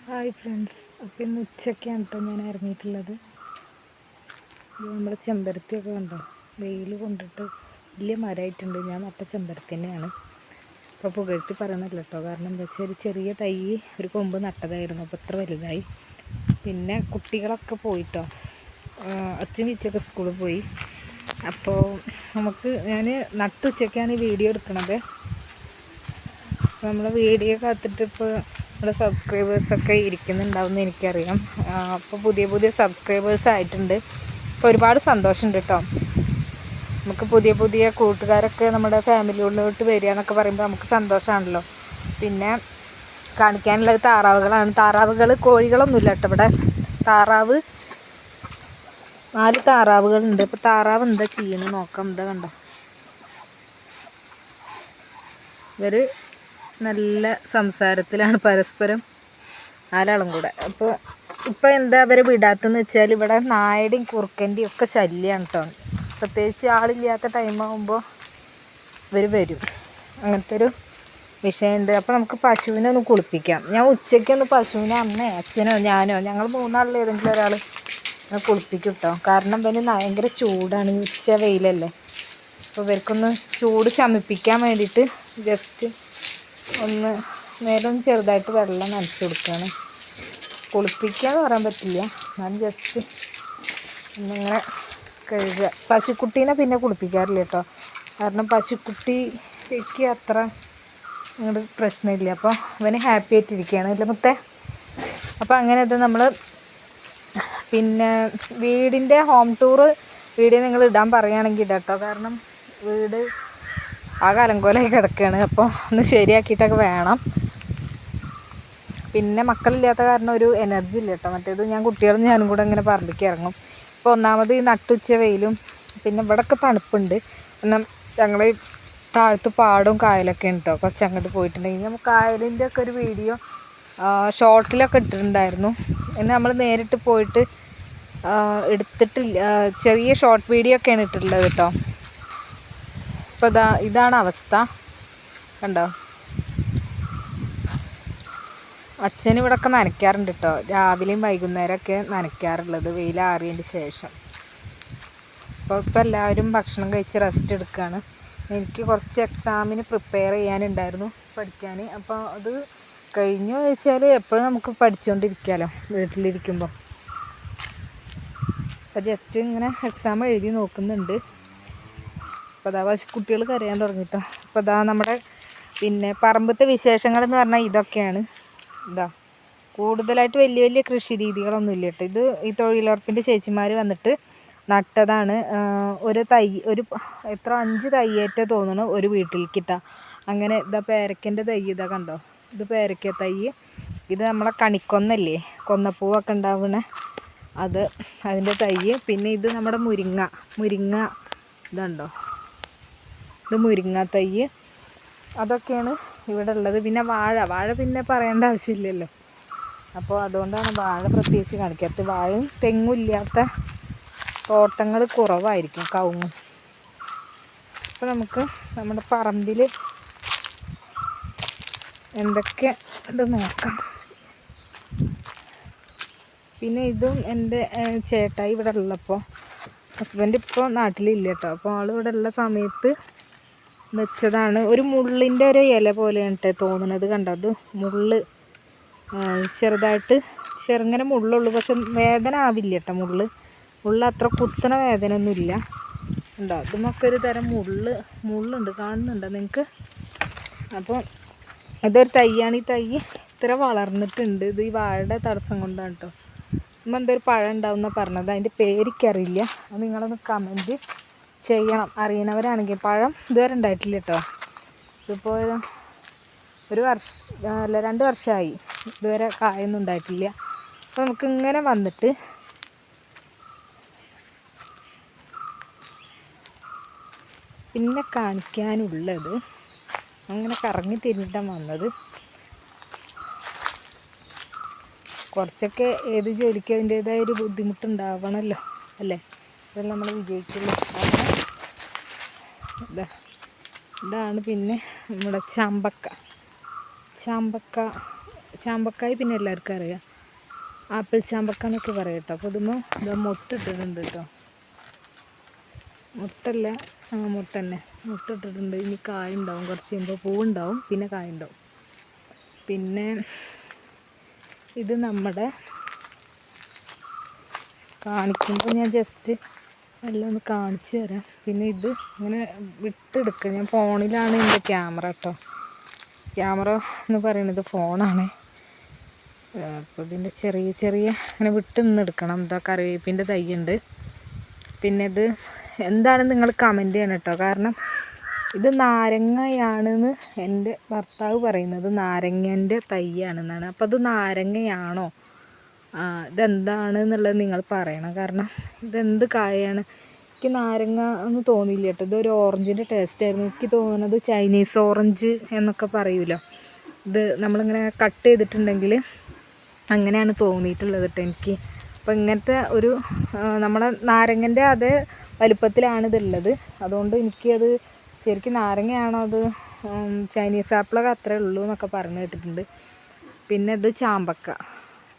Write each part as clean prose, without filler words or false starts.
Hi friends, അപ്പോൾ ഇന്ന് ഉച്ചയ്ക്കാണ് കേട്ടോ ഞാൻ ഇറങ്ങിയിട്ടുള്ളത്. ഇത് നമ്മളെ ചെമ്പരത്തിയൊക്കെ കണ്ടോ, വെയിൽ കൊണ്ടിട്ട് വലിയ മരമായിട്ടുണ്ട്. ഞാൻ നട്ട ചെമ്പരത്തി തന്നെയാണ്. അപ്പോൾ പുകഴ്ത്തി പറയണല്ലോ കേട്ടോ, കാരണം എന്താ വെച്ചാൽ ഒരു ചെറിയ തൈ ഒരു കൊമ്പ് നട്ടതായിരുന്നു, അപ്പോൾ ഇത്ര വലുതായി. പിന്നെ കുട്ടികളൊക്കെ പോയിട്ടോ, അച്ഛനും ഇച്ചൊക്കെ സ്കൂളിൽ പോയി. അപ്പോൾ ഞാൻ നട്ടുച്ചയ്ക്കാണ് ഈ വീഡിയോ എടുക്കണത്. അപ്പോൾ നമ്മളെ വീഡിയോ കാത്തിട്ട് ഇപ്പോൾ നമ്മുടെ സബ്സ്ക്രൈബേഴ്സൊക്കെ ഇരിക്കുന്നുണ്ടാവുമെന്ന് എനിക്കറിയാം. അപ്പോൾ പുതിയ സബ്സ്ക്രൈബേഴ്സ് ആയിട്ടുണ്ട്. ഇപ്പോൾ ഒരുപാട് സന്തോഷമുണ്ട് കേട്ടോ. നമുക്ക് പുതിയ കൂട്ടുകാരൊക്കെ നമ്മുടെ ഫാമിലിയോട്ട് വരിക എന്നൊക്കെ പറയുമ്പോൾ നമുക്ക് സന്തോഷമാണല്ലോ. പിന്നെ കാണിക്കാനുള്ളത് താറാവുകൾ, കോഴികളൊന്നുമില്ല കേട്ടോ ഇവിടെ. 4 താറാവുകളുണ്ട്. അപ്പോൾ താറാവ് എന്താ ചെയ്യണമെന്ന് നോക്കാം. എന്താ കണ്ടോ, ഇവർ നല്ല സംസാരത്തിലാണ് പരസ്പരം, 4 കൂടെ. അപ്പോൾ ഇപ്പോൾ എന്താ അവരെ വിടാത്തെന്ന് വെച്ചാൽ ഇവിടെ നായയുടെയും കുറുക്കൻ്റെയും ഒക്കെ ശല്യമാണ് കേട്ടോ. പ്രത്യേകിച്ച് ആളില്ലാത്ത ടൈമാകുമ്പോൾ ഇവർ വരും. അങ്ങനത്തെ ഒരു വിഷയമുണ്ട്. അപ്പോൾ നമുക്ക് പശുവിനെ ഒന്ന് കുളിപ്പിക്കാം. ഞാൻ ഉച്ചയ്ക്കൊന്ന് പശുവിനെ അച്ഛനോ ഞാനോ ഞങ്ങൾ 3 ആളിൽ ഏതെങ്കിലും ഒരാൾ കുളിപ്പിക്കും കേട്ടോ. കാരണം പിന്നെ ഭയങ്കര ചൂടാണ്, ഉച്ച വെയിലല്ലേ. അപ്പോൾ ഇവർക്കൊന്ന് ചൂട് ശമിപ്പിക്കാൻ വേണ്ടിയിട്ട് ജസ്റ്റ് ഒന്ന് നേരം ചെറുതായിട്ട് വെള്ളം നനച്ച് കൊടുക്കുകയാണ്. കുളിപ്പിക്കുക എന്ന് പറയാൻ പറ്റില്ല, ഞാൻ ജസ്റ്റ് ഒന്നിങ്ങനെ കഴുകുക. പശുക്കുട്ടീനെ പിന്നെ കുളിപ്പിക്കാറില്ല കേട്ടോ, കാരണം പശുക്കുട്ടിക്ക് അത്ര അങ്ങോട്ട് പ്രശ്നമില്ല. അപ്പോൾ അവന് ഹാപ്പി ആയിട്ടിരിക്കുകയാണ് അല്ലേ മുത്തേ. അപ്പോൾ അങ്ങനെ ഇത് നമ്മൾ പിന്നെ വീടിൻ്റെ ഹോം ടൂറ് വീഡിയോ നിങ്ങൾ ഇടാൻ പറയുകയാണെങ്കിൽ ഇടാം കേട്ടോ. കാരണം വീട് ആകെ അലങ്കോലമായി കിടക്കുകയാണ്. അപ്പോൾ ഒന്ന് ശരിയാക്കിയിട്ടൊക്കെ വേണം. പിന്നെ മക്കളില്ലാത്ത കാരണം ഒരു എനർജി ഇല്ല കേട്ടോ. മറ്റേത് ഞാനും കൂടെ ഇങ്ങനെ പറമ്പിലേക്ക് ഇറങ്ങും. ഇപ്പോൾ ഒന്നാമത് ഈ നട്ടുച്ച വെയിലും പിന്നെ ഇവിടെയൊക്കെ തണുപ്പുണ്ട്. കാരണം ഞങ്ങൾ താഴത്ത് പാടവും കായലൊക്കെ ഉണ്ട് കേട്ടോ. കുറച്ച് അങ്ങോട്ട് പോയിട്ടുണ്ടെങ്കിൽ നമുക്ക് കായലിൻ്റെ ഒക്കെ ഒരു വീഡിയോ ഷോർട്ടിലൊക്കെ ഇട്ടിട്ടുണ്ടായിരുന്നു. പിന്നെ നമ്മൾ നേരിട്ട് പോയിട്ട് എടുത്തിട്ടില്ല. ചെറിയ ഷോർട്ട് വീഡിയോ ഒക്കെയാണ് ഇട്ടിട്ടുള്ളത് കേട്ടോ. അപ്പോൾ ഇതാണ് അവസ്ഥ കണ്ടോ. അച്ഛൻ ഇവിടെയൊക്കെ നനയ്ക്കാറുണ്ട് കേട്ടോ, രാവിലെയും വൈകുന്നേരമൊക്കെ നനയ്ക്കാറുള്ളത് വെയിലാറിയതിന് ശേഷം. ഇപ്പോൾ എല്ലാവരും ഭക്ഷണം കഴിച്ച് റെസ്റ്റ് എടുക്കുകയാണ്. എനിക്ക് കുറച്ച് എക്സാമിന് പ്രിപ്പയർ ചെയ്യാനുണ്ടായിരുന്നു, പഠിക്കാൻ. അപ്പോൾ അത് കഴിഞ്ഞു ചോദിച്ചാൽ എപ്പോഴും നമുക്ക് പഠിച്ചുകൊണ്ടിരിക്കാമല്ലോ വീട്ടിലിരിക്കുമ്പോൾ. അപ്പോൾ ജസ്റ്റ് ഇങ്ങനെ എക്സാം എഴുതി നോക്കുന്നുണ്ട്. അപ്പോൾ കുട്ടികൾ കരയാൻ തുടങ്ങിട്ടോ. അപ്പോൾ നമ്മുടെ പിന്നെ പറമ്പത്തെ വിശേഷങ്ങളെന്ന് പറഞ്ഞാൽ ഇതൊക്കെയാണ്. കൂടുതലായിട്ട് വലിയ കൃഷി രീതികളൊന്നും ഇല്ല കേട്ടോ. ഇത് ഈ തൊഴിലുറപ്പിൻ്റെ ചേച്ചിമാർ വന്നിട്ട് നട്ടതാണ്. ഒരു 5 തൈയേറ്റ തോന്നുന്നു ഒരു വീട്ടിലേക്കിട്ടാ. അങ്ങനെ പേരയ്ക്കൻ്റെ തൈ കണ്ടോ, ഇത് പേരയ്ക്ക തൈ. ഇത് നമ്മളെ കണിക്കൊന്നല്ലേ, കൊന്നപ്പൂവൊക്കെ ഉണ്ടാവണേ അതിൻ്റെ തൈ. പിന്നെ ഇത് നമ്മുടെ മുരിങ്ങ ഇതുണ്ടോ, ഇത് മുരിങ്ങ തൈ. അതൊക്കെയാണ് ഇവിടെ ഉള്ളത്. പിന്നെ വാഴ പിന്നെ പറയേണ്ട ആവശ്യമില്ലല്ലോ. അപ്പോൾ അതുകൊണ്ടാണ് വാഴ പ്രത്യേകിച്ച് കാണിക്കാത്തത്. വാഴയും തെങ്ങും ഇല്ലാത്ത തോട്ടങ്ങൾ കുറവായിരിക്കും, കവുങ്ങും. അപ്പോൾ നമുക്ക് നമ്മുടെ പറമ്പിൽ എന്തൊക്കെ ഇത് നോക്കാം. പിന്നെ ഇതും എൻ്റെ ചേട്ടായി ഇവിടെ ഉള്ളപ്പോൾ, ഹസ്ബൻഡ് ഇപ്പോൾ നാട്ടിലില്ല കേട്ടോ. അപ്പോൾ ആൾ ഇവിടെ ഉള്ള സമയത്ത് വെച്ചതാണ്. ഒരു മുള്ളിൻ്റെ ഒരു ഇല പോലെയാണ് തോന്നുന്നത് കണ്ടോ. അത് ചെറുതായിട്ട് ചെറുങ്ങനെ മുള്ളുള്ളൂ, പക്ഷെ വേദന ആവില്ല കേട്ടോ. മുള്ള് അത്ര കുത്തണ വേദന ഒന്നുമില്ല. ഉണ്ടോ, അതുമൊക്കെ ഒരു തരം മുള്ളുണ്ട്, കാണുന്നുണ്ടോ നിങ്ങൾക്ക്? അപ്പോൾ ഇതൊരു തൈയാണ്. ഈ തൈ ഇത്ര വളർന്നിട്ടുണ്ട്. ഇത് ഈ വാഴയുടെ തടസ്സം കൊണ്ടാണ് കേട്ടോ. നമ്മൾ എന്തൊരു പഴം ഉണ്ടാവുന്ന പറഞ്ഞത്, അതിൻ്റെ പേരിക്കറിയില്ല. അത് നിങ്ങളൊന്ന് കമൻറ്റ് ചെയ്യണം അറിയണവരാണെങ്കിൽ. പഴം ഇതുവരെ ഉണ്ടായിട്ടില്ല കേട്ടോ. ഇതിപ്പോൾ 2 വർഷമായി ഇതുവരെ കായൊന്നും ഉണ്ടായിട്ടില്ല. അപ്പോൾ നമുക്കിങ്ങനെ വന്നിട്ട് പിന്നെ കാണിക്കാനുള്ളത്, അങ്ങനെ കറങ്ങി തിരിഞ്ഞിട്ടാണ് വന്നത്. കുറച്ചൊക്കെ ഏത് ജോലിക്ക് അതിൻ്റേതായ ഒരു ബുദ്ധിമുട്ടുണ്ടാവണമല്ലോ അല്ലേ, അതെല്ലാം നമ്മൾ വിജയിക്കുള്ളൂ. ഇതാണ് പിന്നെ നമ്മുടെ ചാമ്പക്ക ചാമ്പക്കായി പിന്നെ എല്ലാവർക്കും അറിയാം, ആപ്പിൾ ചാമ്പക്ക എന്നൊക്കെ പറയും കേട്ടോ. അപ്പോൾ ഇതുമ്പോൾ ഇതാ മുട്ടിട്ടിട്ടുണ്ട് കേട്ടോ. മുട്ടല്ല, മുട്ട തന്നെ, മുട്ടിട്ടിട്ടുണ്ട്. ഇനി കായ ഉണ്ടാവും, കുറച്ച് കഴിയുമ്പോൾ പൂവുണ്ടാവും, പിന്നെ കായ ഉണ്ടാവും. പിന്നെ ഇത് നമ്മുടെ കാണിക്കുമ്പോൾ ഞാൻ ജസ്റ്റ് എല്ലാം ഒന്ന് കാണിച്ചു തരാം. പിന്നെ ഇത് ഇങ്ങനെ വിട്ടെടുക്കുക, ഞാൻ ഫോണിലാണ് എൻ്റെ ക്യാമറ കേട്ടോ. ക്യാമറ എന്ന് പറയുന്നത് ഫോണാണ്. അപ്പോൾ ഇതിൻ്റെ ചെറിയ ചെറിയ ഇങ്ങനെ വിട്ട് നിന്നെടുക്കണം. ഇതാ കറിവേപ്പിൻ്റെ തൈയുണ്ട്. പിന്നെ ഇത് എന്താണെന്ന് നിങ്ങൾ കമൻറ്റ് ചെയ്യണം കേട്ടോ. കാരണം ഇത് നാരങ്ങയാണെന്ന് എൻ്റെ ഭർത്താവ് പറയുന്നത് നാരങ്ങൻ്റെ തൈയാണെന്നാണ്. അപ്പോൾ അത് നാരങ്ങയാണോ, ഇതെന്താണ് എന്നുള്ളത് നിങ്ങൾ പറയണം. കാരണം ഇതെന്ത് കായാണ്, എനിക്ക് നാരങ്ങ എന്ന് തോന്നിയില്ല കേട്ടോ. ഇതൊരു ഓറഞ്ചിൻ്റെ ടേസ്റ്റ് ആയിരുന്നു. എനിക്ക് തോന്നുന്നത് ചൈനീസ് ഓറഞ്ച് എന്നൊക്കെ പറയുമല്ലോ, ഇത് നമ്മളിങ്ങനെ കട്ട് ചെയ്തിട്ടുണ്ടെങ്കിൽ അങ്ങനെയാണ് തോന്നിയിട്ടുള്ളത് കേട്ടോ എനിക്ക്. അപ്പോൾ ഇങ്ങനത്തെ ഒരു നമ്മളെ നാരങ്ങൻ്റെ അതേ വലുപ്പത്തിലാണ് ഇതുള്ളത്. അതുകൊണ്ട് എനിക്കത് ശരിക്കും നാരങ്ങയാണോ അത് ചൈനീസ് ആപ്പിളൊക്കെ അത്രേ ഉള്ളൂ എന്നൊക്കെ പറഞ്ഞു കേട്ടിട്ടുണ്ട്. പിന്നെ ഇത് ചാമ്പക്ക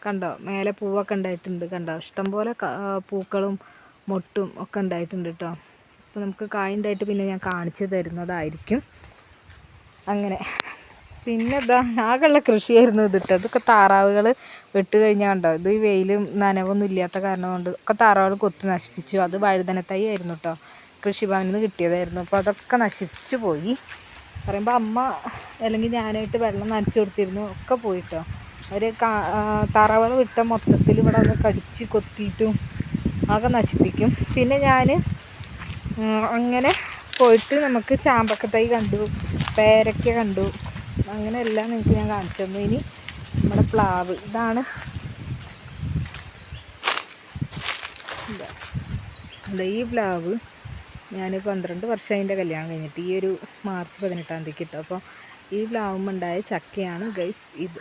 കണ്ടോ, മേലെ പൂവൊക്കെ ഉണ്ടായിട്ടുണ്ട് കണ്ടോ, ഇഷ്ടംപോലെ പൂക്കളും മൊട്ടും ഒക്കെ ഉണ്ടായിട്ടുണ്ട് കേട്ടോ. അപ്പോൾ നമുക്ക് കായ ഉണ്ടായിട്ട് പിന്നെ ഞാൻ കാണിച്ചു തരുന്നതായിരിക്കും. അങ്ങനെ പിന്നെ ഇതാ ആകെയുള്ള കൃഷിയായിരുന്നു ഇത് കേട്ടോ. ഇതൊക്കെ താറാവുകൾ വിട്ട് കഴിഞ്ഞാൽ കണ്ടോ, ഇത് വെയിലും നനവൊന്നും ഇല്ലാത്ത കാരണം കൊണ്ട് ഒക്കെ താറാവുകൾ കൊത്തി നശിപ്പിച്ചു. അത് വഴുതനത്തൈ ആയിരുന്നു കേട്ടോ, കൃഷിഭവനിൽ നിന്ന് കിട്ടിയതായിരുന്നു. അപ്പോൾ അതൊക്കെ നശിപ്പിച്ചു പോയി. പറയുമ്പോൾ അമ്മ അല്ലെങ്കിൽ ഞാനായിട്ട് വെള്ളം നനച്ചു കൊടുത്തിരുന്നു, ഒക്കെ പോയിട്ടോ. അവർ താറാവുകൾ വിട്ട മൊത്തത്തിൽ ഇവിടെ ഒന്ന് കടിച്ച് കൊത്തിയിട്ടും ആകെ നശിപ്പിക്കും. പിന്നെ ഞാൻ അങ്ങനെ പോയിട്ട് നമുക്ക് ചാമ്പക്കത്തൈ കണ്ടു, പേരയ്ക്ക കണ്ടു, അങ്ങനെ എല്ലാം നിങ്ങൾക്ക് ഞാൻ കാണിച്ചു തന്നു. ഇനി നമ്മുടെ പ്ലാവ്, ഇതാണ് ഈ പ്ലാവ്. ഞാൻ 12 വർഷം അതിൻ്റെ കല്യാണം കഴിഞ്ഞിട്ട് ഈ ഒരു മാർച്ച് 18-ാം തീയതിക്ക് ഇട്ടു. അപ്പോൾ ഈ പ്ലാവുമുണ്ടായ ചക്കയാണ് ഗൈസ് ഇത്.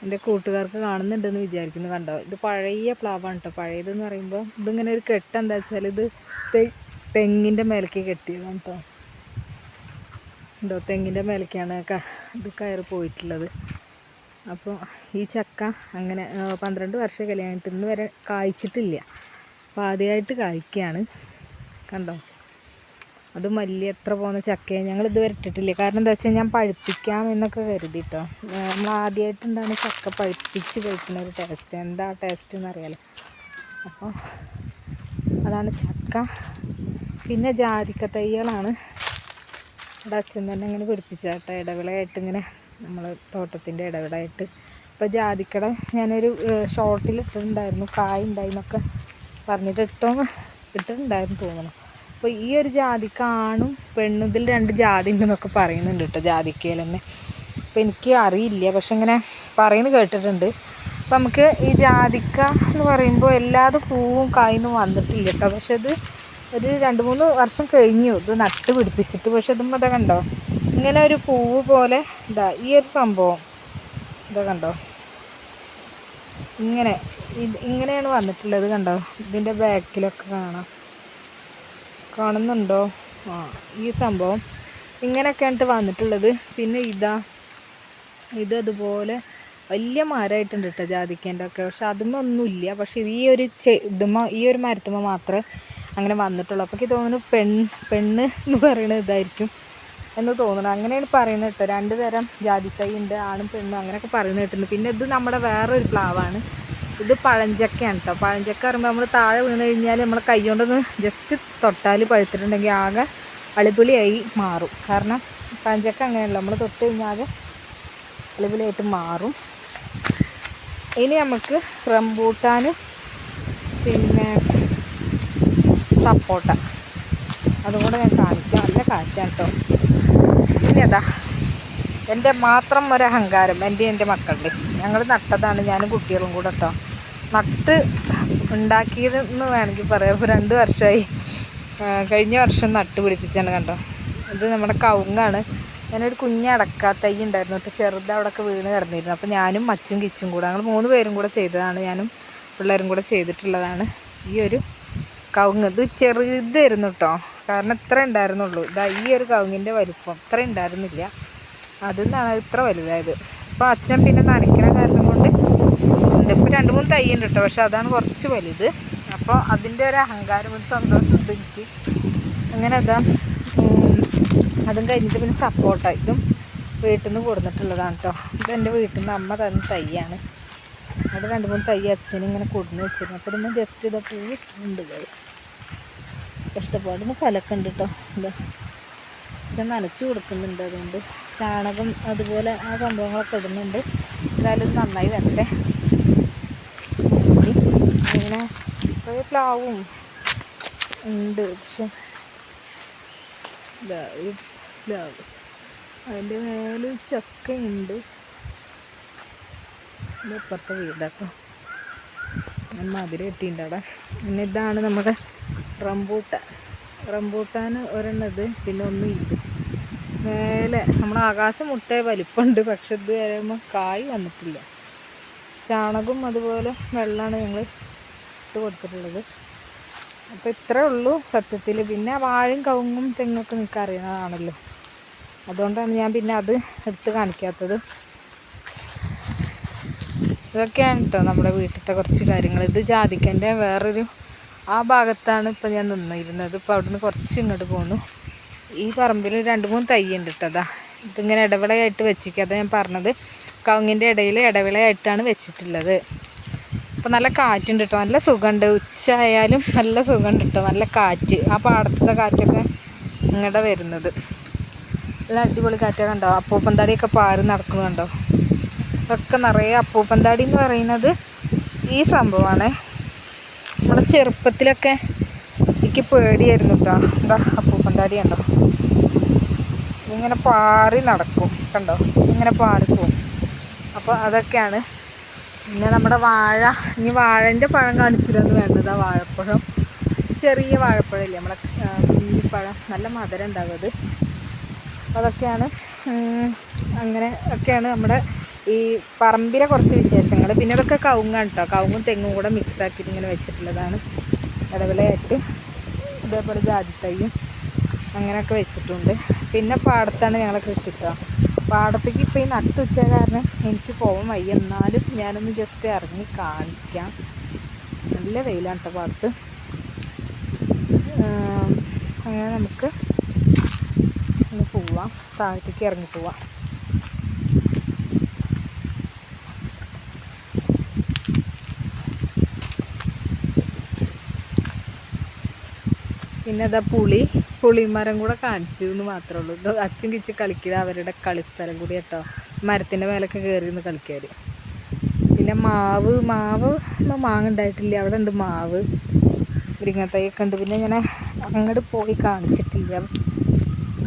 എൻ്റെ കൂട്ടുകാർക്ക് കാണുന്നുണ്ടെന്ന് വിചാരിക്കുന്നു. കണ്ടോ, ഇത് പഴയ പ്ലാവാണ് കേട്ടോ. പഴയതെന്ന് പറയുമ്പോൾ ഇതിങ്ങനെ ഒരു കെട്ട് എന്താ വെച്ചാൽ ഇത് തെങ്ങിൻ്റെ മേലേക്ക് കെട്ടിയതാണ് കേട്ടോ. ഉണ്ടോ, തെങ്ങിൻ്റെ മേലേക്കാണ് ഇത് കയറി പോയിട്ടുള്ളത്. അപ്പോൾ ഈ ചക്ക അങ്ങനെ 12 വർഷം കല്യാണിട്ട് ഇന്ന് വരെ കായ്ച്ചിട്ടില്ല. അപ്പോൾ ആദ്യമായിട്ട് കായ്ക്കുകയാണ് കണ്ടോ. അതും വലിയ എത്ര പോകുന്ന ചക്കയാണ്. ഞങ്ങൾ ഇതുവരെ ഇട്ടിട്ടില്ല. കാരണം എന്താ വെച്ചാൽ ഞാൻ പഴുപ്പിക്കാം എന്നൊക്കെ കരുതിട്ടോ. നമ്മൾ ആദ്യമായിട്ടുണ്ടാകുന്ന ചക്ക പഴുപ്പിച്ച് കഴിക്കുന്ന ഒരു ടേസ്റ്റ്, എന്താ ടേസ്റ്റ് എന്നറിയാലോ. അപ്പോൾ അതാണ് ചക്ക. പിന്നെ ജാതിക്ക തൈകളാണ് ഇവിടെ അച്ഛൻ തന്നെ ഇങ്ങനെ പിടിപ്പിച്ചാട്ടോ, ഇടവിളയായിട്ട് ഇങ്ങനെ നമ്മൾ തോട്ടത്തിൻ്റെ ഇടവിളയായിട്ട്. ഇപ്പോൾ ജാതിക്കട ഞാനൊരു ഷോർട്ടിൽ ഇട്ടിട്ടുണ്ടായിരുന്നു, കായ ഉണ്ടായിന്നൊക്കെ പറഞ്ഞിട്ട് ഇട്ടിട്ടുണ്ടായിരുന്നു തോന്നണം. അപ്പോൾ ഈ ഒരു ജാതിക്ക ആണും പെണ്ണും, ഇതിൽ 2 ജാതി ഉണ്ടെന്നൊക്കെ പറയുന്നുണ്ട് കേട്ടോ ജാതിക്കയിൽ തന്നെ. അപ്പോൾ എനിക്ക് അറിയില്ല, പക്ഷെ ഇങ്ങനെ പറയുന്നത് കേട്ടിട്ടുണ്ട്. അപ്പോൾ നമുക്ക് ഈ ജാതിക്ക എന്ന് പറയുമ്പോൾ എല്ലാതും പൂവും കായൊന്നും വന്നിട്ടില്ല കേട്ടോ. പക്ഷെ ഇത് ഒരു 2-3 വർഷം കഴിഞ്ഞു ഇത് നട്ട് പിടിപ്പിച്ചിട്ട്. പക്ഷെ ഇതും ഇതാ കണ്ടോ, ഇങ്ങനെ ഒരു പൂവ് പോലെ ഇതാ ഈ ഒരു സംഭവം ഇതാ കണ്ടോ, ഇങ്ങനെയാണ് വന്നിട്ടുള്ളത് കണ്ടോ. ഇതിൻ്റെ ബാക്കിലൊക്കെ കാണുന്നുണ്ടോ, ഈ സംഭവം ഇങ്ങനെയൊക്കെയാണ് വന്നിട്ടുള്ളത്. പിന്നെ ഇത് അതുപോലെ വലിയ മരമായിട്ടുണ്ട് കേട്ടോ ജാതിക്കേൻ്റെ ഒക്കെ. പക്ഷെ അതുമൊന്നുമില്ല. പക്ഷെ ഈ ഒരു മരത്തുമ്പോൾ മാത്രമേ അങ്ങനെ വന്നിട്ടുള്ളൂ. അപ്പോൾ എനിക്ക് തോന്നുന്നു പെണ്ണ് എന്ന് പറയുന്നത് ഇതായിരിക്കും എന്ന് തോന്നുന്നു. അങ്ങനെയാണ് പറയുന്നത് കേട്ടോ. 2 തരം ജാതിത്തൈ ഉണ്ട്, ആണും പെണ്ണും അങ്ങനെയൊക്കെ പറയുന്നത് കേട്ടിട്ടുണ്ട്. പിന്നെ ഇത് നമ്മുടെ വേറൊരു പ്ലാവാണ്. ഇത് പഴഞ്ചക്കയാണ് കേട്ടോ. പഴഞ്ചക്ക പറയുമ്പോൾ നമ്മൾ താഴെ വീണ് കഴിഞ്ഞാൽ നമ്മൾ കൈ കൊണ്ടൊന്ന് ജസ്റ്റ് തൊട്ടാൽ പഴുത്തിട്ടുണ്ടെങ്കിൽ ആകെ അളിപൊളിയായി മാറും. കാരണം പഴഞ്ചക്ക അങ്ങനെയല്ല, നമ്മൾ തൊട്ട് കഴിഞ്ഞാൽ അളിപൊളിയായിട്ട് മാറും. ഇനി നമുക്ക് റംബൂട്ടാനും പിന്നെ സപ്പോട്ട അതും കൂടെ ഞാൻ കാണിക്കാം. നല്ല കാറ്റാണ് കേട്ടോ. പിന്നെ അതാ എൻ്റെ മാത്രം ഒരു അഹങ്കാരം, എൻ്റെ മക്കളുടെ ഞങ്ങൾ നട്ടതാണ്, ഞാനും കുട്ടികളും കൂടെ കേട്ടോ. നട്ട് ഉണ്ടാക്കിയതെന്ന് വേണമെങ്കിൽ പറയാം. ഇപ്പോൾ 2 വർഷമായി. കഴിഞ്ഞ വർഷം നട്ട് പിടിപ്പിച്ചാണ് കണ്ടോ. ഇത് നമ്മുടെ കവുങ്ങാണ്. ഞാനൊരു കുഞ്ഞടക്ക തൈ ഉണ്ടായിരുന്നു കേട്ടോ, ചെറുത് അവിടെയൊക്കെ വീണ് കിടന്നിരുന്നു. അപ്പോൾ ഞാനും മച്ചും കിച്ചും കൂടെ ഞങ്ങൾ 3 പേരും കൂടെ ചെയ്തതാണ്, ഞാനും പിള്ളേരും കൂടെ ചെയ്തിട്ടുള്ളതാണ് ഈ ഒരു കവുങ്ങ്. ഇത് ചെറുതായിരുന്നു കേട്ടോ, കാരണം ഇത്ര ഉണ്ടായിരുന്നുള്ളൂ. ഇതാ ഈ ഒരു കവുങ്ങിൻ്റെ വലിപ്പം ഇത്ര ഉണ്ടായിരുന്നില്ല, അതിൽ നിന്നാണ് ഇത്ര വലുതായത്. അപ്പോൾ അച്ഛൻ പിന്നെ നനയ്ക്കണ കാരണം കൊണ്ട് ഉണ്ട്. ഇപ്പോൾ 2-3 തൈ ഉണ്ട് കേട്ടോ, പക്ഷെ അതാണ് കുറച്ച് വലുത്. അപ്പോൾ അതിൻ്റെ ഒരു അഹങ്കാരം, ഒരു സന്തോഷമുണ്ട് എനിക്ക്. അങ്ങനെ അതാ അതും കഴിഞ്ഞിട്ട് പിന്നെ സപ്പോട്ട, ഇതും വീട്ടിൽ നിന്ന് കൊടുത്തിട്ടുള്ളതാണ് കേട്ടോ. ഇതെൻ്റെ വീട്ടിൽ നിന്ന് അമ്മ തന്ന തൈയാണ്. അവിടെ 2-3 തൈ അച്ഛനും ഇങ്ങനെ കൊടുന്ന് വെച്ചിരുന്നു. അപ്പോൾ ഇതൊന്ന് ജസ്റ്റ് ഇതാ പൂവിട്ടുണ്ട് ഗൈസ്. കഷ്ടപ്പാടിന് ഫലമൊക്കെ ഉണ്ട് കേട്ടോ. ഇതാ അച്ഛൻ നനച്ച് കൊടുക്കുന്നുണ്ട്. അതുകൊണ്ട് ചാണകം അതുപോലെ ആ സംഭവങ്ങളൊക്കെ ഇടുന്നുണ്ട്. എന്തായാലും ഇത് നന്നായി വരട്ടെ. അങ്ങനെ കുറേ പ്ലാവും ഉണ്ട്, പക്ഷെ ഇതാ ഒരു പ്ലാവ്, അതിൻ്റെ മേലെ ചക്കയുണ്ട്. ഇത് ഇപ്പുറത്തെ വീടാട്ടോ, മതിൽ കെട്ടിയിട്ടുണ്ട് അവിടെ. പിന്നെ ഇതാണ് നമ്മുടെ റംബൂട്ടാൻ ഒരെണ്ണത്, പിന്നെ ഒന്ന് ഇത് മേലെ നമ്മൾ ആകാശം മുട്ടേ വലിപ്പമുണ്ട്, പക്ഷെ ഇത് വരുമ്പോൾ കായ് വന്നിട്ടില്ല. ചാണകം അതുപോലെ വെള്ളമാണ് ഞങ്ങൾ ഇട്ട് കൊടുത്തിട്ടുള്ളത്. അപ്പോൾ ഇത്രേ ഉള്ളൂ സത്യത്തിൽ. പിന്നെ വാഴയും കവുങ്ങും തെങ്ങൊക്കെ നിങ്ങൾക്ക് അറിയുന്നതാണല്ലോ, അതുകൊണ്ടാണ് ഞാൻ പിന്നെ അത് എടുത്ത് കാണിക്കാത്തത്. ഇതൊക്കെയാണ് കേട്ടോ നമ്മുടെ വീട്ടിലത്തെ കുറച്ച് കാര്യങ്ങൾ. ഇത് ജാതിക്കൻ്റെ വേറൊരു ആ ഭാഗത്താണ് ഇപ്പോൾ ഞാൻ നിന്നിരുന്നത്. ഇപ്പോൾ അവിടുന്ന് കുറച്ച് ഇങ്ങോട്ട് പോന്നു. ഈ പറമ്പിൽ 2-3 തൈ ഉണ്ട് കേട്ടോ. അതാ ഇതിങ്ങനെ ഇടവിളയായിട്ട് വെച്ചിരിക്കുക. അതാ ഞാൻ പറഞ്ഞത്, കവുങ്ങിൻ്റെ ഇടയിൽ ഇടവിളയായിട്ടാണ് വെച്ചിട്ടുള്ളത്. അപ്പോൾ നല്ല കാറ്റുണ്ട് കേട്ടോ, നല്ല സുഖമുണ്ട്. ഉച്ച ആയാലും നല്ല സുഖമുണ്ട് കേട്ടോ, നല്ല കാറ്റ്. ആ പാടത്തെ കാറ്റൊക്കെ ഇങ്ങോട്ട് വരുന്നത് നല്ല അടിപൊളി കാറ്റൊക്കെ ഉണ്ടോ. അപ്പൂപ്പന്താടിയൊക്കെ പാറി നടക്കുന്നുണ്ടോ. ഇതൊക്കെ നിറയെ അപ്പൂപ്പന്താടി എന്ന് പറയുന്നത് ഈ സംഭവമാണ്. നമ്മുടെ ചെറുപ്പത്തിലൊക്കെ എനിക്ക് പേടിയായിരുന്നു കേട്ടോ. എന്താ അപ്പൂപ്പന്താടി കണ്ടോ, ഇങ്ങനെ പാറി നടക്കും കണ്ടോ, ഇങ്ങനെ പാറിപ്പോവും. അപ്പോൾ അതൊക്കെയാണ്. പിന്നെ നമ്മുടെ വാഴ, ഇനി വാഴൻ്റെ പഴം കാണിച്ചിരുന്നു വേണ്ടത്. ആ വാഴപ്പഴം, ചെറിയ വാഴപ്പഴമില്ലേ നമ്മളെ കുഞ്ഞിപ്പഴം, നല്ല മധുരം ഉണ്ടാകും അത്. അതൊക്കെയാണ്. അങ്ങനെ ഒക്കെയാണ് നമ്മുടെ ഈ പറമ്പിലെ കുറച്ച് വിശേഷങ്ങൾ. പിന്നെ ഇതൊക്കെ കവുങ്ങാണ് കേട്ടോ, കവുങ്ങും തെങ്ങും കൂടെ മിക്സ് ആക്കിയിട്ട് ഇങ്ങനെ വെച്ചിട്ടുള്ളതാണ്. ഇടവിളയായിട്ട് ഇതേപോലെ ജാതിത്തൈയും അങ്ങനെയൊക്കെ വെച്ചിട്ടുണ്ട്. പിന്നെ പാടത്താണ് ഞങ്ങളെ കൃഷി കേട്ടോ. പാടത്തേക്ക് ഇപ്പോൾ ഈ നട്ടുച്ച കാരണം എനിക്ക് പോകാൻ വയ്യ, എന്നാലും ഞാനൊന്ന് ജസ്റ്റ് ഇറങ്ങി കാണിക്കാം. നല്ല വെയിലാണ് കേട്ടോ പാടത്ത്. അങ്ങനെ നമുക്ക് ഒന്ന് പോവാം, താഴത്തേക്ക് ഇറങ്ങി പോവാം. പിന്നെ അതാ പുളിമരം കൂടെ കാണിച്ചു എന്ന് മാത്രമേ ഉള്ളൂ. അച്ഛൻ കിച്ച് കളിക്കുക, അവരുടെ കളിസ്ഥലം കൂടി കേട്ടോ. മരത്തിൻ്റെ മേലൊക്കെ കയറി നിന്ന് കളിക്കാർ. പിന്നെ മാവ് മാങ്ങ ഉണ്ടായിട്ടില്ല, അവിടെ ഉണ്ട് മാവ്, മുരിങ്ങത്തൈയൊക്കെ ഉണ്ട്. പിന്നെ ഞാൻ അങ്ങോട്ട് പോയി കാണിച്ചിട്ടില്ല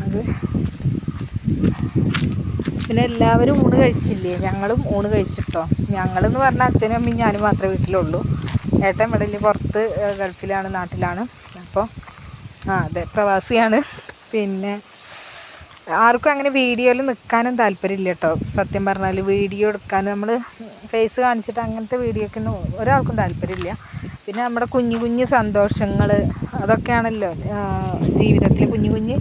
അത്. പിന്നെ എല്ലാവരും ഊണ് കഴിച്ചില്ലേ, ഞങ്ങളും ഊണ് കഴിച്ചിട്ടോ. ഞങ്ങളെന്ന് പറഞ്ഞാൽ അച്ഛനും അമ്മയും ഞാനും മാത്രമേ വീട്ടിലുള്ളൂ. ഏട്ടൻ ഇവിടെ ഇല്ല, പുറത്ത് ഗൾഫിലാണ്, നാട്ടിലാണ്. അപ്പോൾ അതെ, പ്രവാസിയാണ്. പിന്നെ ആർക്കും അങ്ങനെ വീഡിയോയിൽ നിൽക്കാനും താല്പര്യമില്ല കേട്ടോ. സത്യം പറഞ്ഞാൽ വീഡിയോ എടുക്കാൻ നമ്മൾ ഫേസ് കാണിച്ചിട്ട് അങ്ങനത്തെ വീഡിയോക്കൊന്നും ഒരാൾക്കും താല്പര്യമില്ല. പിന്നെ നമ്മുടെ കുഞ്ഞു സന്തോഷങ്ങൾ അതൊക്കെയാണല്ലോ ജീവിതത്തിൽ, കുഞ്ഞു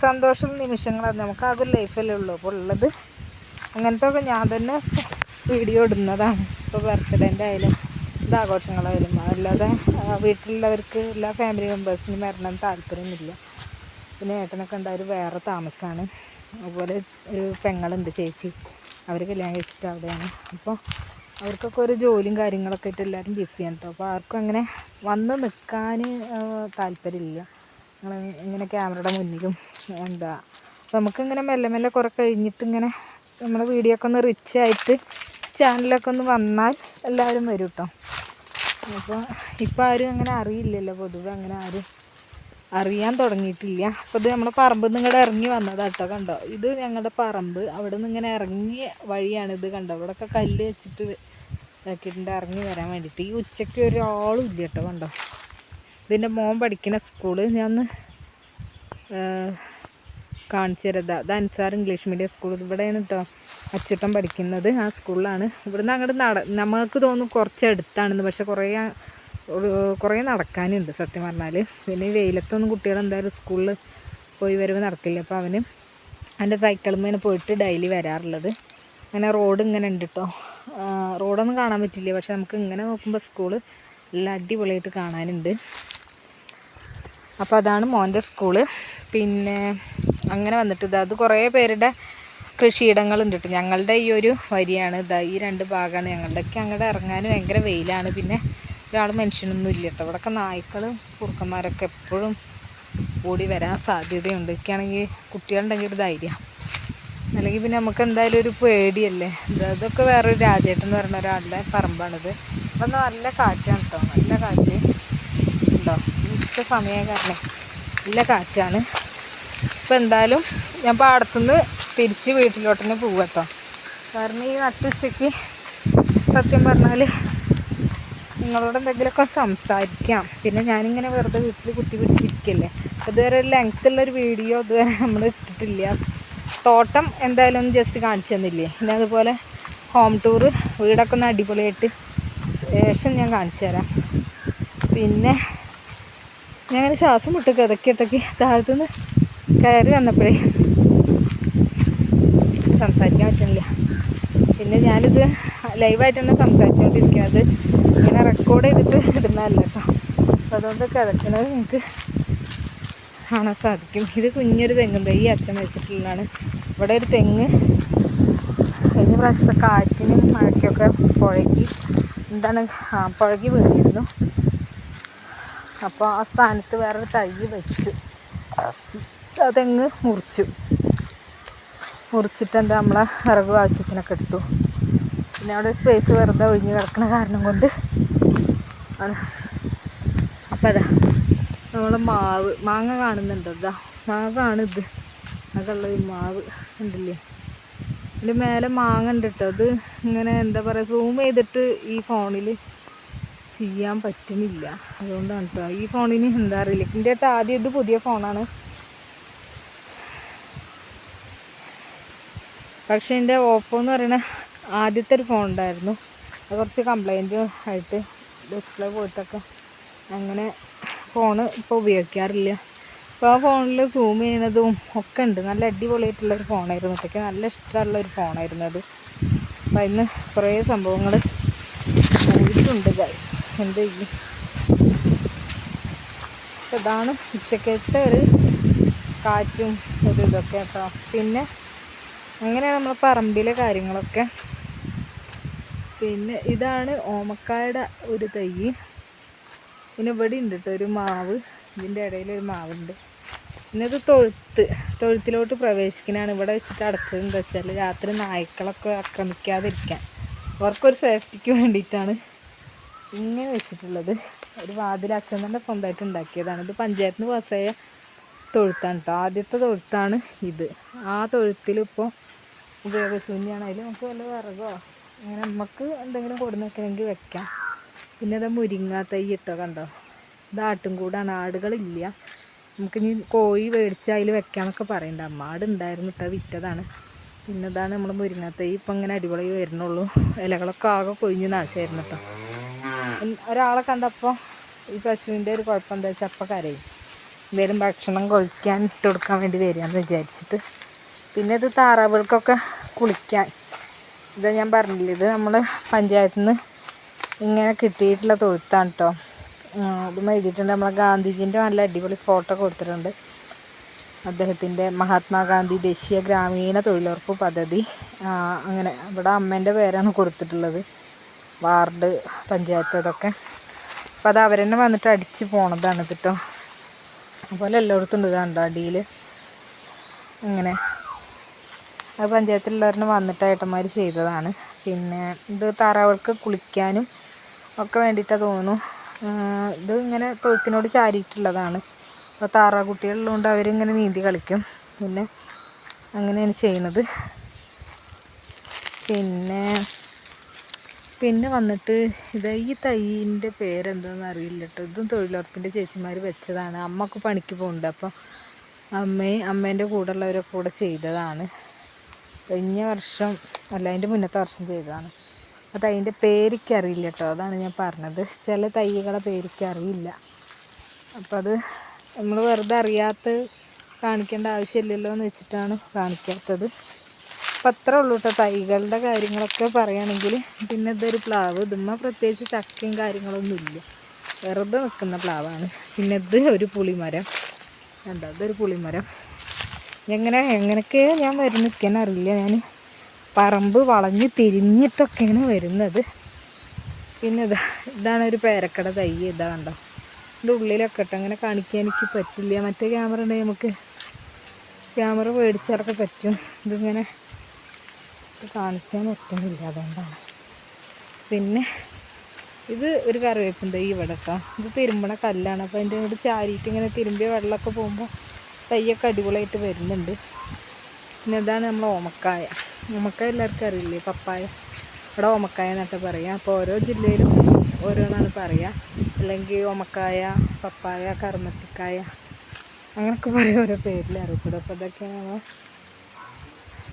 സന്തോഷ നിമിഷങ്ങൾ. അത് നമുക്ക് ആകെ ലൈഫല്ലേ ഉള്ളൂ. അപ്പോൾ ഉള്ളത് അങ്ങനത്തെ ഒക്കെ ഞാൻ തന്നെ വീഡിയോ ഇടുന്നതാണ്. ഇപ്പോൾ ബർത്ത്ഡേൻ്റെ ആയാലും ഇതാഘോഷങ്ങളായാലും. അല്ലാതെ വീട്ടിലുള്ളവർക്ക് എല്ലാ ഫാമിലി മെമ്പേഴ്സിനും വരണം താല്പര്യമൊന്നുമില്ല. പിന്നെ ഏട്ടനൊക്കെ ഉണ്ടായൊരു വേറെ താമസമാണ്. അതുപോലെ ഒരു പെങ്ങളുണ്ട്, ചേച്ചി, അവർ കല്യാണം കഴിച്ചിട്ട് അവിടെയാണ്. അപ്പോൾ അവർക്കൊക്കെ ഒരു ജോലിയും കാര്യങ്ങളൊക്കെ ആയിട്ട് എല്ലാവരും ബിസിയാണ് കേട്ടോ. അപ്പോൾ ആർക്കും അങ്ങനെ വന്ന് നിൽക്കാൻ താല്പര്യമില്ല. ഇങ്ങനെ ക്യാമറയുടെ മുന്നിലും എന്താ. അപ്പോൾ നമുക്കിങ്ങനെ മെല്ലെ കുറേ കഴിഞ്ഞിട്ട് ഇങ്ങനെ നമ്മുടെ വീഡിയോ ഒക്കെ ഒന്ന് റിച്ച് ആയിട്ട് ചാനലൊക്കെ ഒന്ന് വന്നാൽ എല്ലാവരും വരും കേട്ടോ. അപ്പോൾ ഇപ്പോൾ ആരും അങ്ങനെ അറിയില്ലല്ലോ, പൊതുവെ അങ്ങനെ ആരും അറിയാൻ തുടങ്ങിയിട്ടില്ല. അപ്പോൾ ഇത് നമ്മളെ പറമ്പിൽ നിന്ന് ഇങ്ങോട്ട് ഇറങ്ങി വന്നതാട്ടോ. കണ്ടോ, ഇത് ഞങ്ങളുടെ പറമ്പ്. അവിടെ നിന്ന് ഇങ്ങനെ ഇറങ്ങിയ വഴിയാണിത്. കണ്ടോ, ഇവിടെയൊക്കെ കല്ല് വെച്ചിട്ട് ഇതാക്കിയിട്ടുണ്ട് ഇറങ്ങി വരാൻ വേണ്ടിയിട്ട്. ഈ ഉച്ചയ്ക്ക് ഒരാളും ഇല്ല കേട്ടോ. കണ്ടോ, ഇതിൻ്റെ മോൻ പഠിക്കുന്ന സ്കൂള് ഞാൻ കാണിച്ചു തരാം. ഇത് അൻസാർ ഇംഗ്ലീഷ് മീഡിയം സ്കൂൾ. ഇവിടെയാണ് കേട്ടോ അച്ചുട്ടൻ പഠിക്കുന്നത്, ആ സ്കൂളിലാണ്. ഇവിടുന്ന് അങ്ങോട്ട് നമുക്ക് തോന്നും കുറച്ച് അടുത്താണെന്ന്, പക്ഷെ കുറേ നടക്കാനുണ്ട് സത്യം പറഞ്ഞാൽ. പിന്നെ ഈ വെയിലത്തൊന്നും കുട്ടികൾ എന്തായാലും സ്കൂളിൽ പോയി വരവ് നടക്കില്ല. അപ്പോൾ അവൻ്റെ സൈക്കിളിന്മേൽ പോയിട്ട് ഡെയിലി വരാറുള്ളത്. അങ്ങനെ റോഡ് ഇങ്ങനെ ഉണ്ട് കേട്ടോ. റോഡൊന്നും കാണാൻ പറ്റില്ല, പക്ഷെ നമുക്ക് ഇങ്ങനെ നോക്കുമ്പോൾ സ്കൂള് എല്ലാം അടിപൊളിയായിട്ട് കാണാനുണ്ട്. അപ്പോൾ അതാണ് മോൻ്റെ സ്കൂള്. പിന്നെ അങ്ങനെ വന്നിട്ട് അത് കുറേ പേരുടെ കൃഷിയിടങ്ങളുണ്ട് കേട്ടോ. ഞങ്ങളുടെ ഈ ഒരു വരിയാണ് ഈ 2 ഭാഗമാണ് ഞങ്ങളുടെയൊക്കെ. അങ്ങോട്ട് ഇറങ്ങാൻ ഭയങ്കര വെയിലാണ്. പിന്നെ ഒരാൾ മനുഷ്യനൊന്നും ഇല്ല കേട്ടോ. ഇവിടെയൊക്കെ നായ്ക്കളും കുറുക്കന്മാരൊക്കെ എപ്പോഴും ഓടി വരാൻ സാധ്യതയുണ്ട്. ഒക്കെയാണെങ്കിൽ കുട്ടികളുണ്ടെങ്കിൽ ഒരു ധൈര്യം, അല്ലെങ്കിൽ പിന്നെ നമുക്ക് എന്തായാലും ഒരു പേടിയല്ലേ. അതൊക്കെ വേറൊരു രാജേട്ടൻ എന്ന് പറയുന്ന ഒരാളുടെ പറമ്പാണിത്. അപ്പം നല്ല കാറ്റാണ് കേട്ടോ, നല്ല കാറ്റ് ഉണ്ടോ. ഉച്ച സമയം കാരണം നല്ല കാറ്റാണ്. ഇപ്പം എന്തായാലും ഞാൻ പാടത്തുനിന്ന് തിരിച്ച് വീട്ടിലോട്ട് തന്നെ പോവുക കേട്ടോ. കാരണം ഈ നട്ടുച്ചയ്ക്ക് സത്യം പറഞ്ഞാൽ നിങ്ങളോട് എന്തെങ്കിലുമൊക്കെ സംസാരിക്കാം. പിന്നെ ഞാനിങ്ങനെ വെറുതെ വീട്ടിൽ കുത്തി പിടിച്ചിരിക്കല്ലേ. ഇതുവരെ ഒരു ലെങ്ത്തുള്ളൊരു വീഡിയോ ഇതുവരെ നമ്മൾ ഇട്ടിട്ടില്ല. തോട്ടം എന്തായാലും ഒന്ന് ജസ്റ്റ് കാണിച്ചു തന്നില്ലേ. പിന്നെ അതുപോലെ ഹോം ടൂറ് വീടൊക്കെ ഒന്ന് അടിപൊളിയായിട്ട് ശേഷം ഞാൻ കാണിച്ചു തരാം. പിന്നെ ഞാൻ ശ്വാസം മുട്ട് കിതക്കിട്ടൊക്കെ താഴത്തുനിന്ന് കയറി വന്നപ്പോഴേ സംസാരിക്കാൻ പറ്റുന്നില്ല. പിന്നെ ഞാനിത് ലൈവായിട്ട് തന്നെ സംസാരിച്ചുകൊണ്ടിരിക്കുക. അത് ഇങ്ങനെ റെക്കോർഡ് ചെയ്തിട്ട് ഇടുന്നതല്ല കേട്ടോ. അപ്പോൾ അതുകൊണ്ട് കിതക്കുന്നത് നിങ്ങൾക്ക് കാണാൻ സാധിക്കും. ഇത് കുഞ്ഞൊരു തെങ്ങും തൈ അച്ഛൻ വെച്ചിട്ടുള്ളതാണ്. ഇവിടെ ഒരു തെങ്ങ് കഴിഞ്ഞ പ്രാവശ്യത്തെ കാറ്റിനും മഴയ്ക്കൊക്കെ പുഴകി വീണിരുന്നു. അപ്പോൾ ആ സ്ഥാനത്ത് വേറൊരു തൈ വെച്ച് ആ തെങ്ങ് മുറിച്ചിട്ട് നമ്മളെ വിറക് ആവശ്യത്തിനൊക്കെ എടുത്തു. പിന്നെ അവിടെ സ്പേസ് വെറുതെ ഒഴിഞ്ഞ് കിടക്കുന്ന കാരണം കൊണ്ട് ആണ്. അപ്പം അതാ നമ്മളെ മാങ്ങ കാണുന്നുണ്ടോ? മാങ്ങാണിത്. അതുള്ളൊരു മാവ് ഉണ്ടല്ലേ, അതിൻ്റെ മേലെ മാങ്ങ ഉണ്ട് കേട്ടോ. അത് ഇങ്ങനെ എന്താ പറയുക, സൂം ചെയ്തിട്ട് ഈ ഫോണിൽ ചെയ്യാൻ പറ്റുന്നില്ല. അതുകൊണ്ടാണ് കേട്ടോ. ഈ ഫോണിന് എന്താ അറിയില്ല. എൻ്റെ അടുത്ത് ആദ്യം ഇത് പുതിയ ഫോണാണ്, പക്ഷേ എൻ്റെ ഓപ്പോ എന്ന് പറയുന്ന ആദ്യത്തെ ഒരു ഫോൺ ഉണ്ടായിരുന്നു. അത് കുറച്ച് കംപ്ലൈൻറ്റ് ആയിട്ട് ഡിസ്പ്ലേ പോയിട്ടൊക്കെ അങ്ങനെ ഫോണ് ഇപ്പോൾ ഉപയോഗിക്കാറില്ല. അപ്പോൾ ആ ഫോണിൽ സൂം ചെയ്യുന്നതും ഒക്കെ ഉണ്ട്. നല്ല അടിപൊളിയായിട്ടുള്ളൊരു ഫോണായിരുന്നു. അതൊക്കെ നല്ല ഇഷ്ടമുള്ളൊരു ഫോണായിരുന്നു അത്. അപ്പോൾ അതിന് കുറേ സംഭവങ്ങൾ പോയിട്ടുണ്ട് ഗൈസ്. എന്ത് ചെയ്യും. ഇതാണ് ഉച്ചക്കത്തെ ഒരു കാറ്റും ഒരു ഇതൊക്കെ കേട്ടോ. പിന്നെ അങ്ങനെയാണ് നമ്മൾ പറമ്പിലെ കാര്യങ്ങളൊക്കെ. പിന്നെ ഇതാണ് ഓമക്കായുടെ ഒരു തൈ. പിന്നെ ഇവിടെ ഉണ്ട് കേട്ടോ ഒരു മാവ്, ഇതിൻ്റെ ഇടയിലൊരു മാവുണ്ട്. പിന്നെ ഇത് തൊഴുത്തിലോട്ട് പ്രവേശിക്കാനാണ് ഇവിടെ വെച്ചിട്ട് അടച്ചത്. എന്താ വെച്ചാൽ രാത്രി നായ്ക്കളൊക്കെ ആക്രമിക്കാതിരിക്കാൻ അവർക്കൊരു സേഫ്റ്റിക്ക് വേണ്ടിയിട്ടാണ് ഇങ്ങനെ വെച്ചിട്ടുള്ളത്. ഒരു വാതിൽ അച്ഛൻ തന്നെ സ്വന്തമായിട്ട് ഉണ്ടാക്കിയതാണ്. ഇത് പഞ്ചായത്തിന് പാസ്സായ തൊഴുത്താണ് കേട്ടോ. ആദ്യത്തെ തൊഴുത്താണ് ഇത്. ആ തൊഴുത്തിലിപ്പോൾ ഉപയോഗശൂന്യമാണ്. അതിൽ നമുക്ക് വല്ല വിറകോ അങ്ങനെ നമുക്ക് എന്തെങ്കിലും കൊടുന്ന് വെക്കണമെങ്കിൽ വെക്കാം. പിന്നെ അത് മുരിങ്ങ തൈ ഇട്ടോ, കണ്ടോ. ഇത് ആട്ടുംകൂടാണ്, ആടുകളില്ല. നമുക്കിനി കോഴി മേടിച്ച് അതിൽ വെക്കാമെന്നൊക്കെ പറയണ്ട. അമ്മ ആടുണ്ടായിരുന്നു കേട്ടോ, വിറ്റതാണ്. പിന്നെ ഇതാണ് നമ്മൾ മുരിങ്ങ തൈ. ഇപ്പം ഇങ്ങനെ അടിപൊളി വരുന്നുള്ളൂ. ഇലകളൊക്കെ ആകെ കൊഴിഞ്ഞ് നാശമായിരുന്നു കേട്ടോ. ഒരാളെ കണ്ടപ്പോൾ ഈ പശുവിൻ്റെ ഒരു കുഴപ്പം എന്താ വെച്ചാൽ അപ്പം കരയും. എന്തെങ്കിലും ഭക്ഷണം കഴിക്കാൻ ഇട്ട് കൊടുക്കാൻ വേണ്ടി വരികയെന്ന് വിചാരിച്ചിട്ട്. പിന്നെ ഇത് താറാവുകൾക്കൊക്കെ കുളിക്കാൻ, ഇത് ഞാൻ പറഞ്ഞില്ല, ഇത് നമ്മൾ പഞ്ചായത്തിൽ നിന്ന് ഇങ്ങനെ കിട്ടിയിട്ടുള്ള തൊഴുത്താണ് കേട്ടോ. ഇത് എഴുതിയിട്ടുണ്ട്. നമ്മളെ ഗാന്ധിജീൻ്റെ നല്ല അടിപൊളി ഫോട്ടോ കൊടുത്തിട്ടുണ്ട്. അദ്ദേഹത്തിൻ്റെ മഹാത്മാഗാന്ധി ദേശീയ ഗ്രാമീണ തൊഴിലുറപ്പ് പദ്ധതി. അങ്ങനെ ഇവിടെ അമ്മേൻ്റെ പേരാണ് കൊടുത്തിട്ടുള്ളത്, വാർഡ് പഞ്ചായത്ത് അതൊക്കെ. അപ്പോൾ അത് അവരെന്നെ വന്നിട്ട് അടിച്ച് പോണതാണ് കേട്ടോ. അതുപോലെ എല്ലായിടത്തും ഉണ്ട്. കണ്ടോ അടിയിൽ അങ്ങനെ അത് പഞ്ചായത്തിലുള്ളവരെന്നെ വന്നിട്ട് ഏട്ടന്മാർ ചെയ്തതാണ്. പിന്നെ ഇത് താറാവുകൾക്ക് കുളിക്കാനും ഒക്കെ വേണ്ടിയിട്ടാണ് തോന്നുന്നു. ഇത് ഇങ്ങനെ തൊഴുത്തിനോട് ചാരിയിട്ടുള്ളതാണ്. അപ്പോൾ താറാവ് കുട്ടികളുള്ളതുകൊണ്ട് അവരിങ്ങനെ നീന്തി കളിക്കും. പിന്നെ അങ്ങനെയാണ് ചെയ്യുന്നത്. പിന്നെ വന്നിട്ട് ഈ തൈൻ്റെ പേരെന്താണെന്ന് അറിയില്ല കേട്ടോ. ഇതും തൊഴിലുറപ്പിൻ്റെ ചേച്ചിമാർ വെച്ചതാണ്. അമ്മക്ക് പണിക്ക് പോകുന്നുണ്ട്. അപ്പോൾ അമ്മേൻ്റെ കൂടെ ഉള്ളവരൊക്കെ കൂടെ ചെയ്തതാണ്. കഴിഞ്ഞ വർഷം അല്ല, അതിൻ്റെ മുന്നത്തെ വർഷം ചെയ്തതാണ്. ആ തൈൻ്റെ പേരിക്കറിയില്ല കേട്ടോ. അതാണ് ഞാൻ പറഞ്ഞത്. ചില തൈകളെ പേരിക്കറിയില്ല. അപ്പം അത് നമ്മൾ വെറുതെ അറിയാത്ത കാണിക്കേണ്ട ആവശ്യമില്ലല്ലോ എന്ന് വെച്ചിട്ടാണ് കാണിക്കാത്തത്. അപ്പം അത്രേ ഉള്ളൂ കേട്ടോ തൈകളുടെ കാര്യങ്ങളൊക്കെ പറയുകയാണെങ്കിൽ. പിന്നെ ഇതൊരു പ്ലാവ്, ഇതുമ്മ പ്രത്യേകിച്ച് ചക്കയും കാര്യങ്ങളൊന്നുമില്ല, വെറുതെ നിൽക്കുന്ന പ്ലാവാണ്. പിന്നെ ഇത് ഒരു പുളിമരം, എന്താ ഇതൊരു പുളിമരം. എങ്ങനെയൊക്കെ ഞാൻ നിൽക്കാനറിയില്ല, ഞാൻ പറമ്പ് വളഞ്ഞ് തിരിഞ്ഞിട്ടൊക്കെയാണ് വരുന്നത്. പിന്നെ ഇതാണ് ഒരു പേരക്കട തൈ. ഇതാ കണ്ടോ, ഇതിൻ്റെ ഉള്ളിലൊക്കെ ഇട്ട് അങ്ങനെ കാണിക്കാൻ എനിക്ക് പറ്റില്ല. മറ്റേ ക്യാമറ ഉണ്ടെങ്കിൽ നമുക്ക് ക്യാമറ മേടിച്ചാലൊക്കെ പറ്റും, ഇതിങ്ങനെ കാണിക്കാൻ പറ്റുന്നില്ല, അതുകൊണ്ടാണ്. പിന്നെ ഇത് ഒരു കറിവേപ്പും തൈ ഇവിടെ കേട്ടോ. ഇത് തിരുമ്പണ കല്ലാണ്, അപ്പോൾ അതിൻ്റെ കൂടെ ചാരിയിട്ട് ഇങ്ങനെ തിരുമ്പിയ വെള്ളമൊക്കെ പോകുമ്പോൾ തൈയൊക്കെ അടിപൊളിയായിട്ട് വരുന്നുണ്ട്. പിന്നെ ഇതാണ് നമ്മൾ ഓമക്കായ. ഓമക്കായ എല്ലാവർക്കും അറിയില്ലേ, പപ്പായ. ഇവിടെ ഓമക്കായ എന്നൊക്കെ പറയാം. അപ്പോൾ ഓരോ ജില്ലയിലും ഓരോന്നാണ് പറയുക, അല്ലെങ്കിൽ ഓമക്കായ, പപ്പായ, കറുമത്തിക്കായ, അങ്ങനെയൊക്കെ പറയും, ഓരോ പേരിൽ അറിയപ്പെടും. അപ്പോൾ ഇതൊക്കെയാണ് നമ്മൾ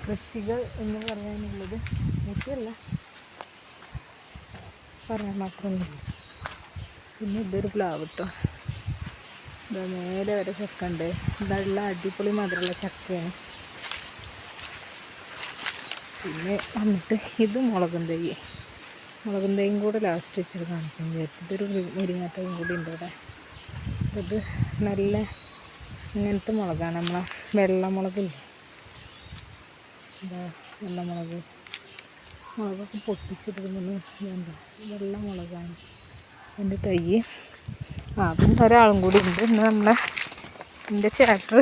കൃഷികൾ എന്ന് പറയാനുള്ളത്. കൃഷിയല്ല പറയാൻ മാത്രമൊന്നുമില്ല. പിന്നെ ഇതൊരു പ്ലാവ് കേട്ടോ, ഇതാ മേലെ വരെ ചക്ക ഉണ്ട്. നല്ല അടിപൊളി മധുരമുള്ള ചക്കയാണ്. പിന്നെ വന്നിട്ട് ഇത് മുളകും തൈയും കൂടെ ലാസ്റ്റ് വെച്ചിട്ട് കാണിക്കാൻ വിചാരിച്ചു. ഇതൊരു മുരിങ്ങാത്തൈയും കൂടി ഉണ്ട് ഇവിടെ. ഇത് നല്ല ഇങ്ങനത്തെ മുളകാണ്, നമ്മളെ വെള്ളമുളകില്ലേ, എന്താ മുളകൊക്കെ പൊട്ടിച്ചിടുന്നത് എന്താ വെള്ളമുളകാണ് എൻ്റെ തൈ. പിന്നെ ഒരാളും കൂടി ഉണ്ട്. ഇന്ന് എൻ്റെ ചാപ്റ്റർ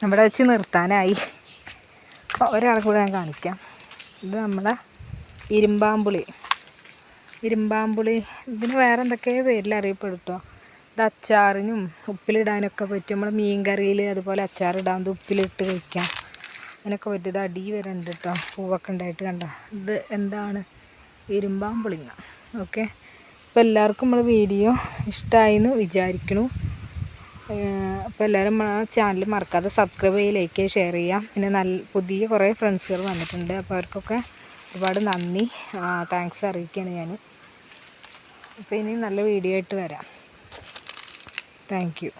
ഇവിടെ വെച്ച് നിർത്താനായി. അപ്പോൾ ഒരാളെ കൂടെ ഞാൻ കാണിക്കാം. ഇത് നമ്മളെ ഇരുമ്പാമ്പുളി. ഇതിന് വേറെ എന്തൊക്കെയോ പേരിൽ അറിയപ്പെടും കേട്ടോ. ഇത് അച്ചാറിനും ഉപ്പിലിടാനൊക്കെ പറ്റും. നമ്മൾ മീൻ കറിയിൽ അതുപോലെ അച്ചാറിടാൻ, ഇത് ഉപ്പിലിട്ട് കഴിക്കാം, അതിനൊക്കെ പറ്റും. ഇത് അടി വരെ ഉണ്ട് കേട്ടോ, പൂവൊക്കെ ഉണ്ടായിട്ട് കണ്ട. ഇത് എന്താണ്, ഇരുമ്പാമ്പുളിങ്ങ. ഓക്കെ, അപ്പോൾ എല്ലാവർക്കും നമ്മൾ വീഡിയോ ഇഷ്ടമായി എന്ന് വിചാരിക്കണു. അപ്പോൾ എല്ലാവരും ചാനൽ മറക്കാതെ സബ്സ്ക്രൈബ് ചെയ്യുക, ലൈക്ക് ചെയ്യുക, ഷെയർ ചെയ്യാം. പിന്നെ പുതിയ കുറേ ഫ്രണ്ട്സുകൾ വന്നിട്ടുണ്ട്, അപ്പോൾ അവർക്കൊക്കെ ഒരുപാട് നന്ദി, താങ്ക്സ് അറിയിക്കുകയാണ് ഞാൻ. അപ്പോൾ ഇനി നല്ല വീഡിയോ ആയിട്ട് വരാം. Thank you.